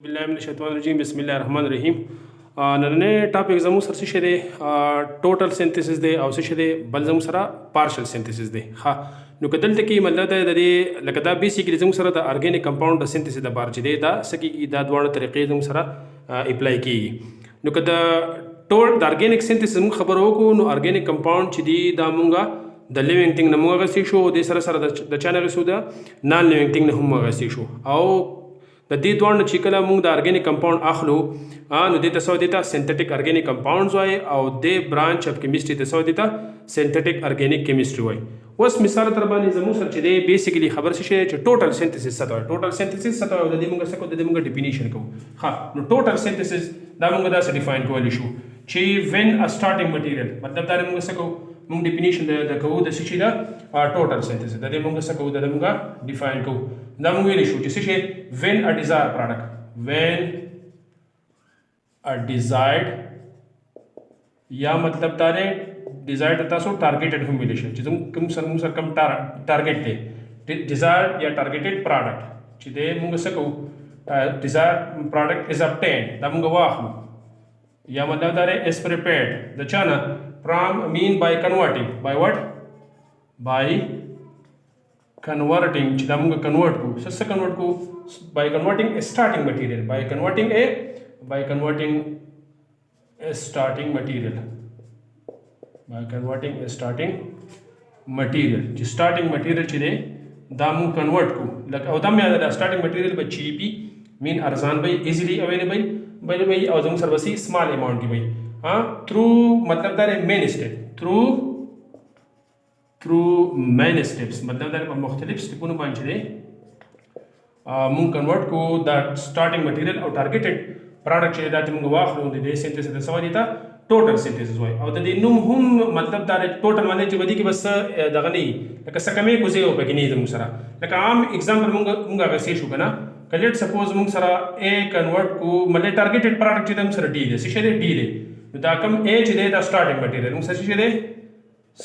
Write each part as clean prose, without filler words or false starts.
बिस्मिल्लाहिर्रहमानिर्रहीम बिस्मिल्लाहिर्रहमानिर्रहीम नन्ने टॉपिक जमू सर से दे टोटल सिंथेसिस दे और से दे बल जमू सरा पार्शियल सिंथेसिस दे हा नु कदल तकी मतलब दे लकदा बेसिकली जमू सरा द ऑर्गेनिक कंपाउंड द सिंथेसिस द बार दे दा सकी दा द्वाण तरीके जमू सरा अप्लाई की नु कदा टोल द ऑर्गेनिक सिंथेसिस मु खबर हो को नु ऑर्गेनिक कंपाउंड ची दी दा मुंगा द लिविंग थिंग नमुगा गसी शो दे सरा सरा द चैनल सुदा नॉन लिविंग थिंग न हम गसी शो आओ د دې دوه چې کله موږ د ارګینیک کمپاوند اخلو نو دې ته سو دیتا سنتھیټک ارګینیک کمپاوندز وای او د برانچ اف کیمستري ته سو دیتا سنتھیټک ارګینیک کیمستري وای اوس مثال تر باندې زموږ سره چې دی بیسیکلی خبر شي چې ټوټل سنتھیسس څه دی ټوټل سنتھیسس څه دی د دې موږ څه کو د دې موږ ډیفینیشن کوو ها نو ټوټل سنتھیسس دا موږ دا څه ډیفاین کول شو چې وین ا سٹارټینګ مټیریل مطلب دا موږ څه کو موږ ډیفینیشن د کوو د څه دا ټوټل سنتھیسس د دې موږ څه کو د موږ ډیفاین کوو دا موږ ویل شو چې څه when a desired product when a desired یا مطلب دا دی ډیزایرډ تاسو ټارګیټډ هم ویل شي چې کوم سر کم ټارګیټ دی ډیزایرډ یا ټارګیټډ پروډکټ چې د موږ څه کوو ډیزایرډ پروډکټ از obtained دا موږ واخلو یا مطلب دا دی is prepared د چانه from mean by converting by what by converting چې دا موږ کنورټ کو څه کنورټ کو by converting a starting material by converting a starting material چې starting material چې دی دا موږ کنورټ کو لکه او دا مې دا starting material به cheapy mean ارزان به easily available به او زموږ سره وسی small amount کې وي ها through مطلب دا main step through many steps مطلب دا په مختلف سټپونو باندې دی مونږ کنورټ کو دا سٹارټینګ مټیریل او ټارګیټډ پروډکټ چې دا موږ واخلو د دې سنتھیسس د سوالي ته ټوټل سنتھیسس وای او د دې نوم هم مطلب دا ټوټل باندې چې ودی کې بس دغه نه لکه سکمې کوزي او پکې نه زموږ سره لکه عام اگزامپل مونږ هغه شو کنه کلیټ سپوز مونږ سره ا کنورټ کو مله ټارګیټډ پروډکټ چې موږ سره ډی دی څه شي ډی دی دا کم ا چې دی دا سٹارټینګ مټیریل موږ څه شي دی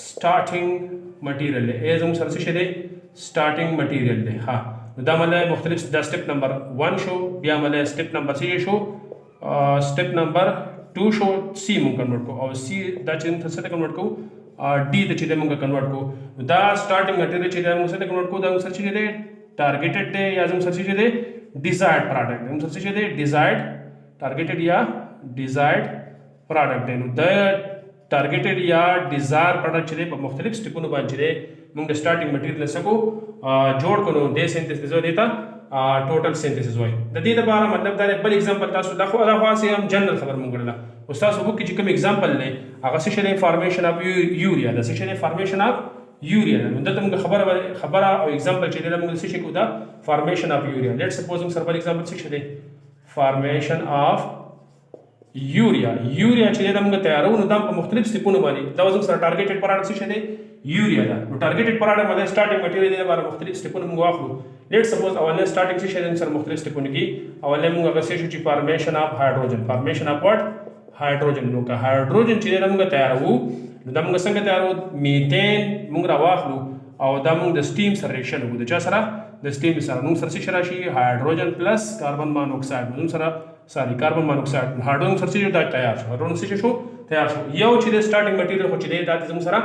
سٹارټینګ مټیریل دی ا زموږ سره څه دی سٹارټینګ مټیریل دی ها دا مله مختلف دا سټپ نمبر 1 شو بیا مله سټپ نمبر 3 شو سټپ نمبر 2 شو سی مونږ کنورټ کو او سی دا چې موږ څه کنورټ کو डी ته چې موږ کنورټ کو دا سٹارټینګ مټیریل چې موږ څه کنورټ کو دا موږ څه دی ټارګیټډ دی یا موږ څه دی ډیزایرډ پروډکټ موږ څه دی ډیزایرډ ټارګیټډ یا ډیزایرډ پروډکټ دی نو دا ټارګیټډ یا ډیزایر پروډکټ چې په مختلف سټپونو باندې دی موږ د سٹارټینګ مټیریل سکو جوړ کړو د سنتھیسس دیتا ټوټل سنتھیسس وای د دې لپاره مطلب دا بل اگزامپل تاسو دا خو راځي هم جنرال خبر مونږ کړل استاد سو کې چې کوم اگزامپل نه هغه څه شری فارمیشن اف یوریا د څه شری فارمیشن اف یوریا دا ته موږ خبره او اگزامپل چې دا موږ څه شي کو دا فارمیشن اف یوریا لیټس سپوز موږ سره بل اگزامپل څه شری فارمیشن اف یوریا چې دا موږ تیارو نو دا په مختلف سټپونو باندې دا وزن سره ټارګیټډ پروډکټ څه دی یوریا دا نو ټارګیټډ پروډکټ باندې سٹارټینګ مټیریل دی لپاره مختلف سټپونو موږ واخلو لیټ سپوز اولنه سٹارټینګ څه شي سره مختلف سټپونو کې اولنه موږ هغه څه چې فارمیشن اف واټ هایدروجن نو که هایدروجن چې دا موږ تیارو نو دا موږ څنګه تیارو میثین موږ راواخلو او دا موږ د سټیم سره ریاکشن وکړو د چا سره د سټیم سره نو سره څه راشي هایدروجن پلس کاربن مونوکساید نو سره کاربن مونوکساید هایدروجن سره دا تیار شو هایدروجن څه شو تیار شو یو چې د سٹارټینګ مټیریل خو چې دا زموږ سره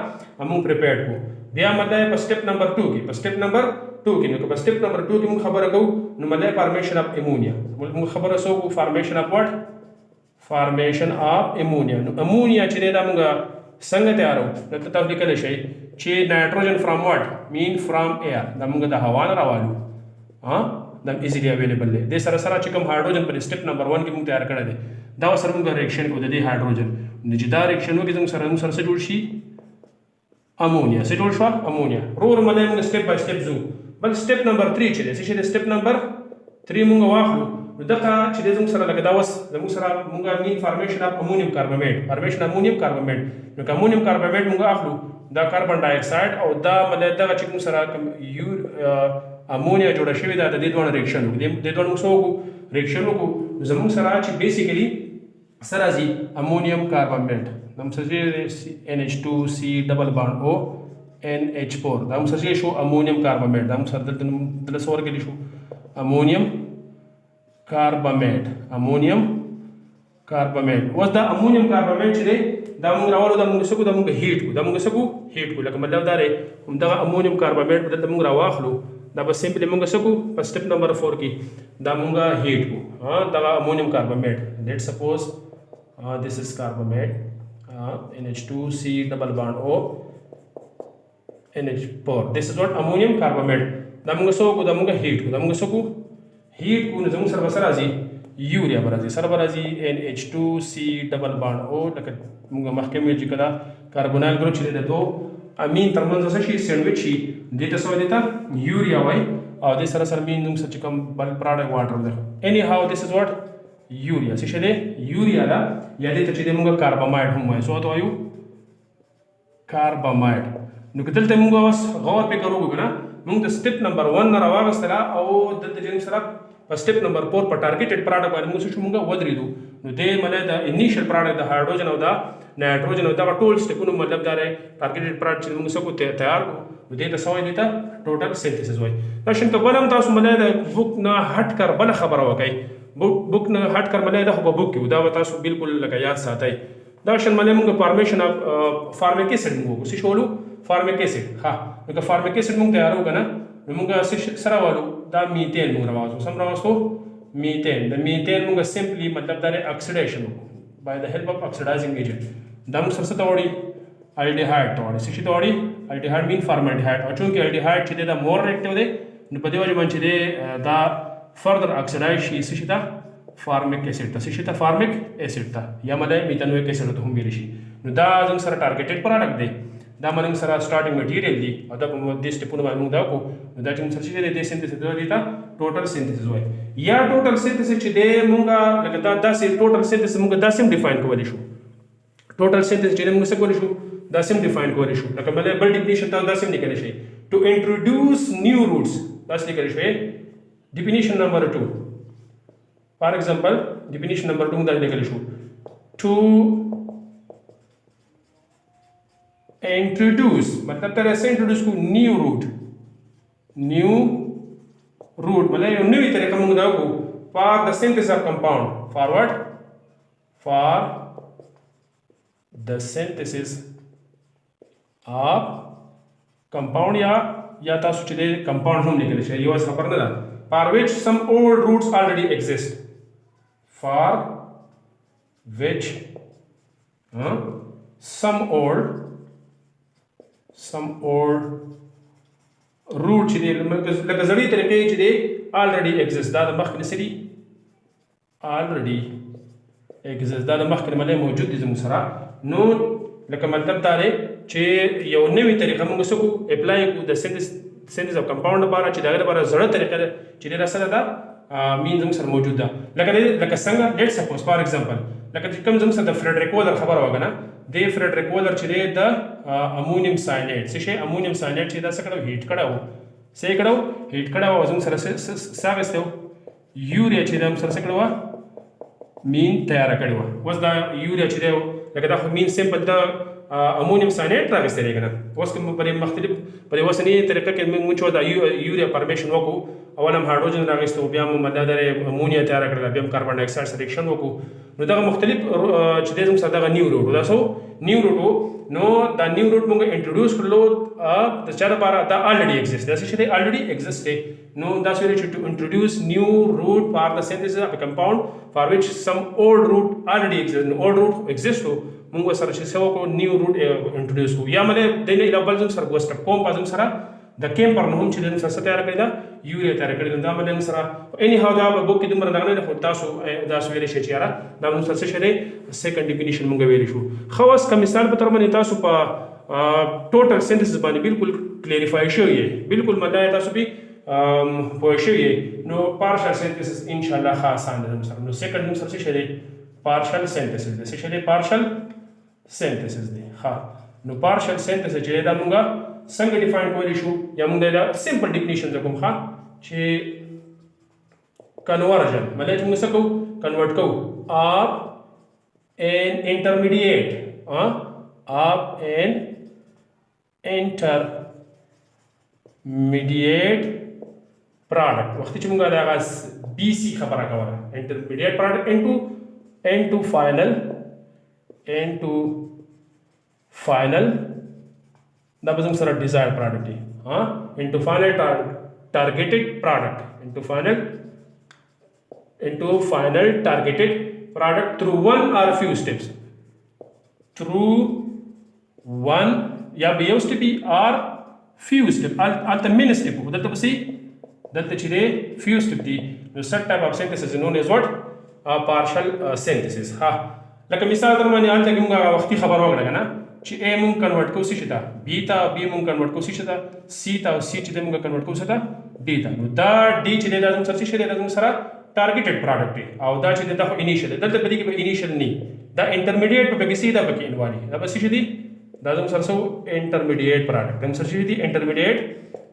موږ پریپیرډ کو بیا مطلب په سټپ نمبر 2 کې په سټپ نمبر 2 کې نو په سټپ نمبر 2 کې موږ خبره کوو نو مطلب فارمیشن اف امونیا موږ خبره سو کو فارمیشن اف واټ فارمیشن اف امونیا نو امونیا چې دا موږ څنګه تیارو نو تاسو لیکل شي چې نایټروجن فرام واټ مین فرام ایر دا موږ د هوا نه راوالو ها دا ایزیلی اویلیبل دی د سره سره چې کوم هایدروجن په سټپ نمبر 1 کې موږ تیار کړی دی دا سره موږ ریاکشن کوو د دې هایدروجن نو چې دا ریاکشن وکړي موږ سره څه جوړ شي امونیا څه جوړ شو امونیا رور مله موږ سټپ بای سټپ زو بل سټپ نمبر 3 چې دی چې سټپ نمبر 3 موږ واخلو نو دغه چې موږ سره لګا دا وس موږ سره موږ مین فارمیشن اف امونیم کاربامیټ فارمیشن امونیم کاربامیټ نو امونیم کاربامیټ موږ اخلو دا کاربن ډای اکساید او دا مله دغه چې موږ سره امونیا جوړه شوې ده د دې دوه ریاکشن د دې دوه موږ سره ریاکشن وکړو زموږ سره چې بیسیکلی سره زی امونیم کاربامیټ نم سره NH2C ډبل بانډ او NH4 دا موږ سره شو امونیم کاربامیټ دا موږ سره د سور کې شو امونیم carbamate ammonium carbamate was the ammonium carbamate چې دی دا موږ راوړو دا موږ سکو دا موږ هیټ کو دا موږ سکو هیټ کو لکه مطلب دا دی همدغه امونیم کاربامیټ بدل موږ راواخلو دا به سمپلی موږ سکو په سټپ نمبر 4 کې دا موږ هیټ کو دا امونیم کاربامیټ لیټ سپوز this is carbamate NH2C double bond O NH4 this is what ammonium carbamate دا موږ سکو دا موږ هیټ کو دا موږ سکو هیټ کو نو زموږ سره بسر راځي یوریا برازي سره برازي NH2C double bond O لکه موږ مخکې ویل چې کله کاربونایل ګروپ چې د دوه امین ترمنځ څه شي سینډویچ شي دې ته څه وایي ته یوریا وایي او دې سره سره مین نوم څه کوم بل پروډکټ واټر ده اني هاو دیس از واټ یوریا څه شي دی یوریا دا یا دې ته چې موږ کاربامایډ هم وایو څه وایو کاربامایډ نو کله ته موږ اوس غور پې کوو کنه موږ د سټپ نمبر 1 نه راوغستله او دلته چې سره په سټپ نمبر 4 په ټارګټډ پروډکټ باندې موږ څه موږ ودرېدو نو دې مله د انیشل پروډکټ د هایدروجن او د نایټروجن او دا ټول سټپونو مطلب دا دی ټارګټډ پروډکټ چې موږ څه تیار کو نو دې ته سوي دي ته ټوټل سینتھیسس وایي دا شین ته بلم تاسو مله د بوک نه هټ کر بل خبره وکړي بوک نه هټ کر مله د خو بوک کې دا تاسو بالکل لکه یاد ساتئ دا شین مله موږ فارمیشن اف فارمیک ایسډ موږ څه شولو فارمیک ایسډ ها نو فارمیک ایسډ موږ تیارو کنه نو موږ سره والو دا میثین موږ راوځو سم راوځو میثین د میثین موږ سمپلی مطلب دا اکسیډیشن by the help of oxidizing agent دا موږ سره څه وړي الډیهایډ ته وړي څه شي ته وړي الډیهایډ مین فارمالډیهایډ او چونکه الډیهایډ چې دا مور ریاکټیو دی نو په دې وجه باندې دا فردر اکسیډایز شي څه شي ته فارمیک ایسډ ته څه شي ته فارمیک ایسډ ته یا مله میتانویک ایسډ ته هم ویل شي نو دا زموږ سره ټارګټډ پروډکټ دی دا موږ سره سټارټینګ میټیریل دی او دا په دې سټپونو باندې موږ دا کو دا چې موږ سره چې د سینتھیسس دی دا ټوټل سینتھیسس وایي یا ټوټل سینتھیسس چې دی موږ لکه دا داسې ټوټل سینتھیسس موږ داسې ډیفاین کولی شو ټوټل سینتھیسس چې موږ څه کولی شو داسې ډیفاین کولی شو لکه مله بل ډیفینیشن ته داسې لیکل شي ټو انټروډوس نیو روټس داسې لیکل شي ډیفینیشن نمبر 2 فار ایگزامپل ډیفینیشن نمبر 2 دا لیکل شو ټو introduce मतलब तरह से introduce को new root मतलब ये नई तरीका में मुद्दा को for the synthesis of compound forward for the synthesis of compound या तासु चले compound हम निकले शे ये वाला खबर ना for which some old roots already exist for which some old root چې دی لکه زړې طریقې چې دی already exist دا د مخکې سری already exist دا د مخکې مله موجود دي زموږ سره نو لکه مطلب دا دی چې یو نوې طریقه موږ سکو اپلای کو د سینتھیسس اف کمپاوند لپاره چې دا لپاره زړه طریقه چې دا سره دا مین زموږ سره موجود ده لکه څنګه لیټ سپوز فار ایگزامپل لکه کوم زموږ سره د فریډریک وولر خبره وګنه د فریډریک وولر چې د امونیم ساینایډ څه شي امونیم ساینایډ چې دا څه کړو هیټ کړو هیټ کړو زموږ سره ساغستو یوریا چې دا سره څه کړو مین تیار کړو وس دا یوریا چې دا لکه دا مین سیمپل دا امونیم ساینایډ راغستې کنه اوس کوم په مختلف په وسنی طریقه کې موږ چې دا یوریا فارمیشن وکړو اولم هایدروجن راغستو بیا موږ ماده د امونیا تیار کړل بیا کاربن ډای اکساید سره ریاکشن وکړو نو دا مختلف چې د زموږ سره دا نیو روټ دا سو نیو روټ نو دا نیو روټ موږ انټروډوس کړلو د چا لپاره دا الریډي ایگزیست دا څه دی الریډي ایگزیست نو دا څه ویل چې ټو انټروډوس نیو روټ فار د سینتھیسس اف ا کمپاوند فار وچ سم اولډ روټ الریډي ایگزیست نو اولډ روټ ایگزیست موږ سره چې څه وکړو نیو روټ انټروډوس کو یا مله د نه علاوه بل سره ګوسټ کوم پازم سره د کیمپر نه هم چې د سره تیار کړی دا یوریا تیار کړی دا مله سره اني هاو دا بوک کې دمر نه خو تاسو دا ویل شي چې یاره دا موږ سره څه دی سیکنډ ډیفینیشن موږ ویل شو خاص کا مثال په تر باندې تاسو په ټوټل سینتھیسس باندې بالکل کلیریفای شوی بالکل مدا تاسو به پوه شوی نو پارشل سینتھیسس ان شاء الله خاصان ده سره نو سیکنډ موږ سره څه دی پارشل سینتھیسس ده څه دی پارشل سینتھیسس دی ها نو پارشل سینتھیسس چې دا موږ څنګه ډیفاین کولی شو یا موږ دا سمپل ډیفینیشن کوم ښه چې کنورژن مطلب موږ څه کوو کنورټ کوو of an intermediate of an intermediate product وخت چې موږ دا BC خبره کوله intermediate product into final دا به زموږ سره desired product دی into final targeted product into final targeted product through one or few steps through one یا به یو step or few step البته main step دلته به دلته چې دی few step دی نو such type of synthesis is known as what partial synthesis ها لکه مثال در باندې البته موږ وختي خبر وکړه کنه چې A مونږ کنورټ کوو څه ته B ته B مونږ کنورټ کوو څه ته C ته او C چې مونږ کنورټ کوو څه ته D ته نو دا D چې دا زموږ سره څه دی دا زموږ سره ټارګټډ پروډکټ دی او دا چې دا خو انیشل دی دلته په دې کې به انیشل نه دا انټرمیډیټ په کې سي دا پکې انوالي دا به څه دی دا زموږ سره سو انټرمیډیټ پروډکټ زموږ سره دی انټرمیډیټ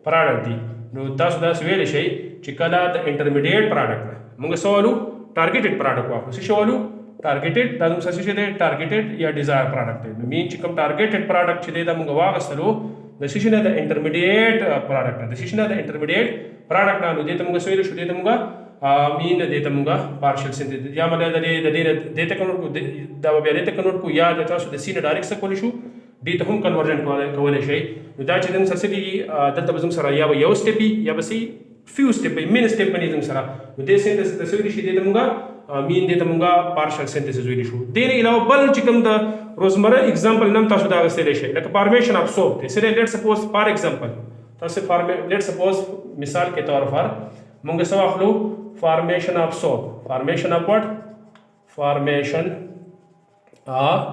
پروډکټ دی نو تاسو دا ویل شي چې کله د انټرمیډیټ پروډکټ موږ سوالو ټارګټډ پروډکټ واخلو څه شوالو ټارګټډ دا زموږ سره څه دی ټارګټډ یا ډیزایر پروډکټ دی نو مین چې کوم ټارګټډ پروډکټ چې دی دا موږ واغستلو د څه نه د انټرمیډیټ پروډکټ د څه نه د انټرمیډیټ پروډکټ نه نو دې ته موږ سویل شو دې ته موږ مین دې ته موږ پارشل سینتھیسس یا مله د دې ته کنورټ کو دا بیا دې ته کنورټ کو یا د تاسو د سینه ډایرکټ څه کولی شو دې ته هم کنورژن کولای شي نو دا چې موږ سره دلته به موږ سره یا یو سټپ یا به سي few step مین سټپ باندې موږ سره نو دې سینتھیسس د سویل شي دې ته موږ مین دې ته موږ پارشل سینتھیسس ویل شو دې نه علاوه بل چې کوم د روزمره اگزامپل نم تاسو دا غوښتل شي لکه فارمیشن اف سوپ دې سره لیټ سپوز فار ایگزامپل تاسو لیټ سپوز مثال کے طور پر موږ سو اخلو فارمیشن اف سوپ فارمیشن اف واٹ فارمیشن اف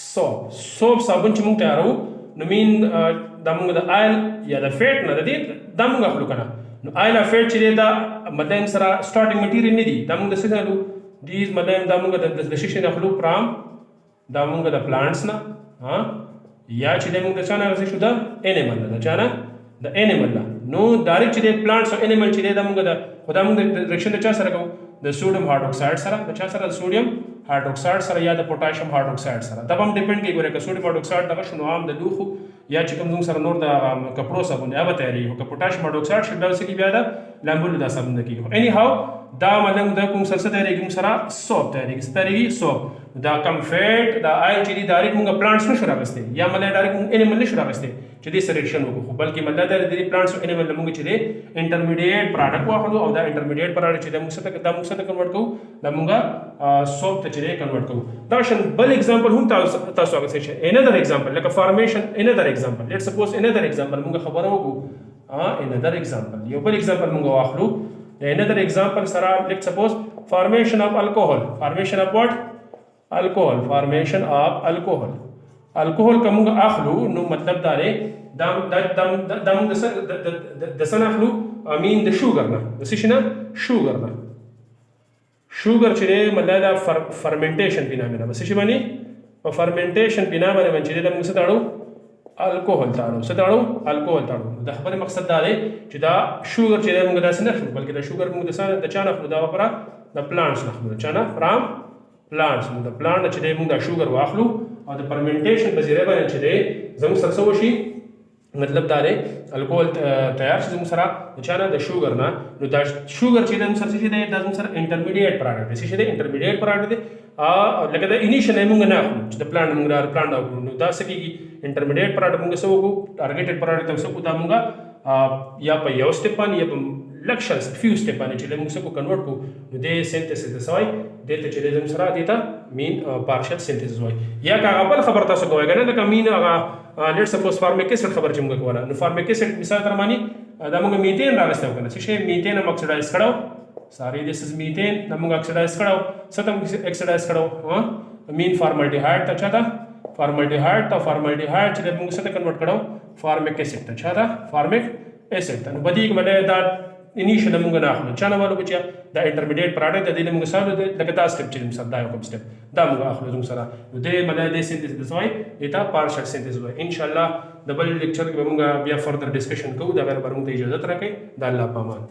سوپ صابون چې موږ تیارو نو مین د موږ د آیل یا د فیټ نه د دې د موږ اخلو کنه نو آیل اف فیټ چې دا مدین سره سٹارټینګ میټیریل نه دي دا موږ د څه نه دیز مدین دا موږ د شیشه نه اخلو پرام دا موږ د پلانټس نه یا چې موږ د چانه غوښتل شو دا انیمل نه د چانه د انیمل نه نو ډایرکټ چې د پلانټس او انیمل چې دا موږ د خدا موږ د ریاکشن د چا سره کوو د سوډیم هایدروکساید سره د چا سره د سوډیم هایدروکساید سره یا د پوتاشیم هایدروکساید سره دا هم ډیپند کوي ګوره که سوډیم هایدروکساید دغه شنو عام د لوخو یا چې کوم سره نور د کپړو صابون یا به تیاری او که پوتاشیم هایدروکساید شي دا څه کی بیا دا لامبول دا صابون کیږي اني هاو دا مدن د کوم سره تیاری کوم سره سوپ تیاری سوپ دا کم فیټ دا آیل چې دی ډایرکټ موږ پلانټس نشو راغسته یا مله ډایرکټ موږ انیمل نشو راغسته چې دې سلیکشن وکړو بلکې مله د دې پلانټس او انیمل موږ چې دی انټرمیډیټ پروډکټ واخلو او دا انټرمیډیټ پروډکټ چې موږ څه ته کنورټ کوو دا موږ سوپ ته چې کنورټ کوو دا شن بل اگزامپل هم تاسو هغه څه انذر اگزامپل لکه فارمیشن انذر اگزامپل لیټس سپوز انذر اگزامپل موږ خبرو وکړو انذر اگزامپل یو بل اگزامپل موږ واخلو another example sara let's suppose formation of alcohol formation of what alcohol formation of alcohol کوم اخلو نو مطلب دا دی دم د سن اخلو امین د شوګر نه د څه نه شوګر چې مطلب دا فرمنټیشن بنا نه بس شي باندې په فرمنټیشن بنا باندې چې د موږ ستاړو الکوهول تاړو د خبرې مقصد دا دی چې دا شوګر چې موږ داسې نه خورو بلکې دا شوګر موږ د چا نه خورو دا لپاره د پلانټس نه خورو چا نه فرام پلانټس موږ د پلانټ چې موږ دا شوګر واخلو او د فرمنټیشن په ذریعہ باندې چې زموږ سره څه وشي مطلب دا دی الکوهول تیار شي زموږ سره د چا نه د شوګر نه نو دا شوګر چې زموږ سره څه دی دا زموږ سره انټرمیډیټ پروډکټ دی څه دی انټرمیډیټ پروډکټ دی لکه د انیشل موږ نه اخلو چې د پلانټ موږ پلانټ اخلو نو دا څه کیږي انټرمیډیټ پروډکټ موږ څه وکړو ټارګټډ پروډکټ څه کو دا موږ یا په یو سټپ باندې یا په لکشنز فیو سټپ باندې چې موږ څه کو کنورټ کو نو د سینتھیسس د سوای د ته چې زموږ سره دیتا مین پارشل سینتھیسس وای یا کا بل خبر تاسو کوی کنه دا مین هغه لیټ سپوز فارمیک ایسډ خبر چې موږ کوله نو فارمیک ایسډ مثال تر معنی دا موږ میتین راغستو کنه چې میتین اکسیډایز کړو ساری دیس از میتین دا موږ اکسیډایز کړو ستم اکسیډایز کړو مین فارمالډیهایډ ته چا دا فارمالډیهایډ چې موږ څه ته کنورټ کړو فارمیک ایسډ ته چا دا فارمیک ایسډ ته نو بدی کومه دا انیشل موږ نه اخلو چا نه والو بچیا دا انټرمیډیټ پروډکټ د دې موږ سره لکه دا سټپ چې موږ دا یو کوم سټپ دا موږ اخلو موږ سره نو دې مله دې سینتھیسس د سوای ایتا پارشل سینتھیسس وای ان شاء الله د بل لیکچر کې موږ بیا فردر ډسکشن کوو دا غیر برمته اجازه راکړئ د الله پامان